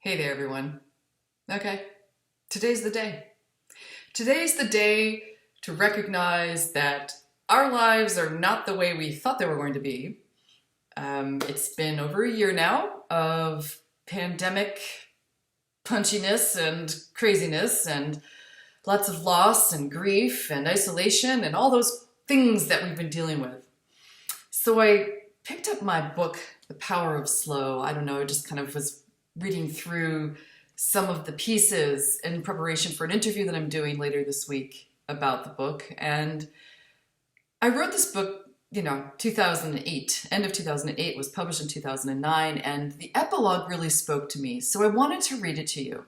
Hey there, everyone. Okay, today's the day. Today's the day to recognize that our lives are not the way we thought they were going to be. It's been over a year now of pandemic punchiness and craziness and lots of loss and grief and isolation and all those things that we've been dealing with. So I picked up my book, The Power of Slow. I don't know, I just kind of was reading through some of the pieces in preparation for an interview that I'm doing later this week about the book. And I wrote this book, 2008, end of 2008, was published in 2009, and the epilogue really spoke to me. So I wanted to read it to you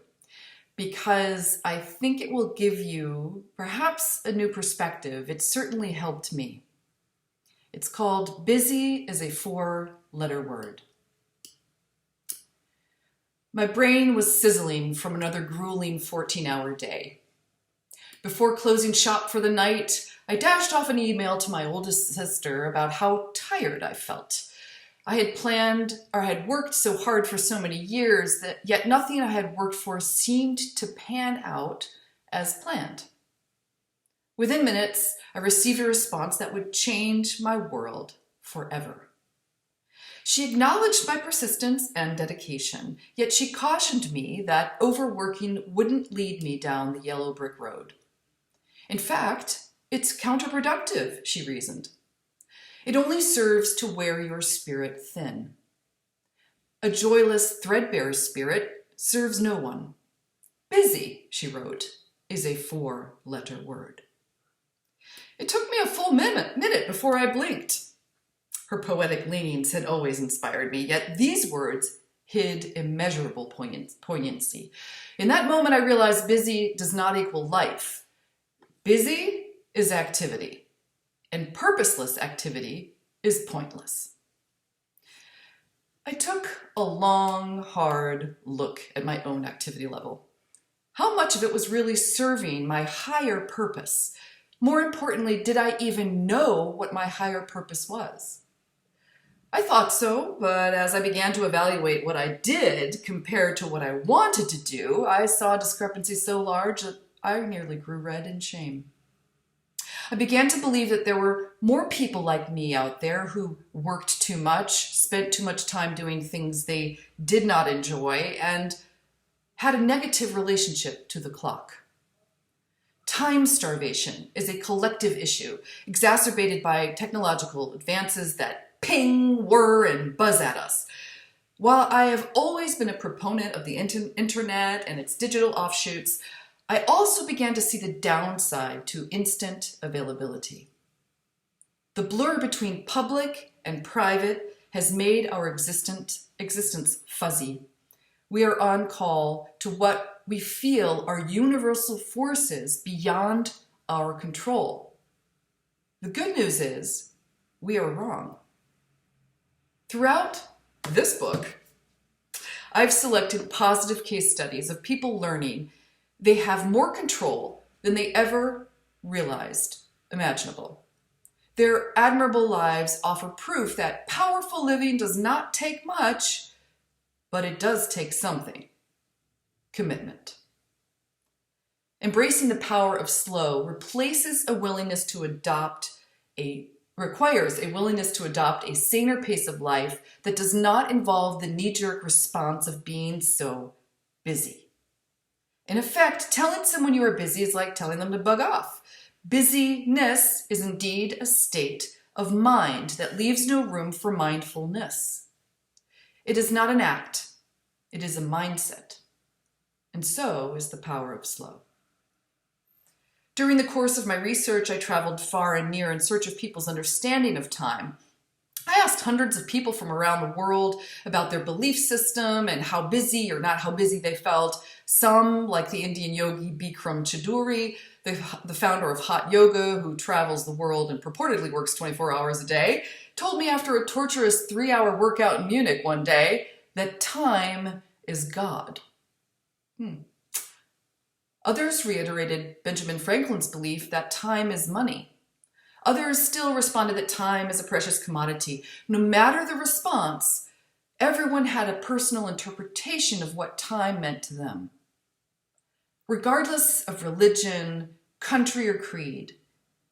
because I think it will give you perhaps a new perspective. It certainly helped me. It's called Busy is a 4-letter word. My brain was sizzling from another grueling 14-hour day. Before closing shop for the night, I dashed off an email to my oldest sister about how tired I felt. I had worked so hard for so many years that yet nothing I had worked for seemed to pan out as planned. Within minutes, I received a response that would change my world forever. She acknowledged my persistence and dedication, yet she cautioned me that overworking wouldn't lead me down the yellow brick road. In fact, it's counterproductive, she reasoned. It only serves to wear your spirit thin. A joyless, threadbare spirit serves no one. Busy, she wrote, is a 4-letter word. It took me a full minute before I blinked. Her poetic leanings had always inspired me, yet these words hid immeasurable poignancy. In that moment, I realized busy does not equal life. Busy is activity, and purposeless activity is pointless. I took a long, hard look at my own activity level. How much of it was really serving my higher purpose? More importantly, did I even know what my higher purpose was? I thought so, but as I began to evaluate what I did compared to what I wanted to do, I saw discrepancies so large that I nearly grew red in shame. I began to believe that there were more people like me out there who worked too much, spent too much time doing things they did not enjoy, and had a negative relationship to the clock. Time starvation is a collective issue, exacerbated by technological advances that ping, whir, and buzz at us. While I have always been a proponent of the internet and its digital offshoots, I also began to see the downside to instant availability. The blur between public and private has made our existence fuzzy. We are on call to what we feel are universal forces beyond our control. The good news is we are wrong. Throughout this book, I've selected positive case studies of people learning they have more control than they ever realized imaginable. Their admirable lives offer proof that powerful living does not take much, but it does take something: commitment. Embracing the power of slow requires a willingness to adopt a saner pace of life that does not involve the knee-jerk response of being so busy. In effect, telling someone you are busy is like telling them to bug off. Busyness is indeed a state of mind that leaves no room for mindfulness. It is not an act, it is a mindset. And so is the power of slow. During the course of my research, I traveled far and near in search of people's understanding of time. I asked hundreds of people from around the world about their belief system and how busy or not how busy they felt. Some, like the Indian yogi Bikram Chuduri, the founder of hot yoga, who travels the world and purportedly works 24 hours a day, told me after a torturous 3-hour workout in Munich one day that time is God. Others reiterated Benjamin Franklin's belief that time is money. Others still responded that time is a precious commodity. No matter the response, Everyone had a personal interpretation of what time meant to them. Regardless of religion, country, or creed,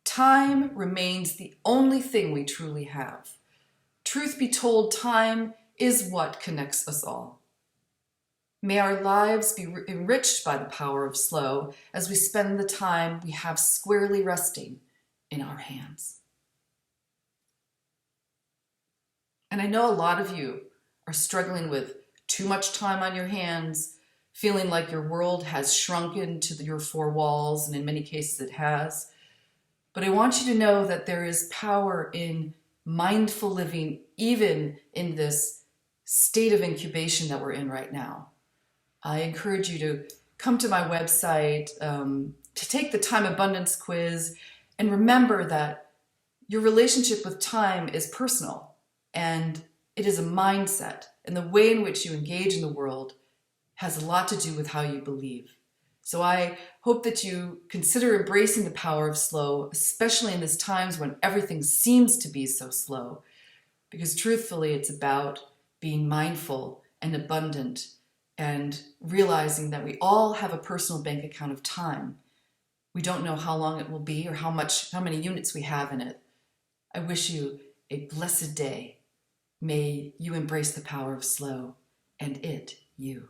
time remains the only thing we truly have. Truth be told, time is what connects us all. May our lives be enriched by the power of slow as we spend the time we have squarely resting in our hands. And I know a lot of you are struggling with too much time on your hands, feeling like your world has shrunken to your four walls, and in many cases it has. But I want you to know that there is power in mindful living, even in this state of incubation that we're in right now. I encourage you to come to my website, to take the time abundance quiz, and remember that your relationship with time is personal, and it is a mindset, and the way in which you engage in the world has a lot to do with how you believe. So I hope that you consider embracing the power of slow, especially in these times when everything seems to be so slow, because truthfully, it's about being mindful and abundant and realizing that we all have a personal bank account of time. We don't know how long it will be or how many units we have in it. I wish you a blessed day. May you embrace the power of slow, and it you.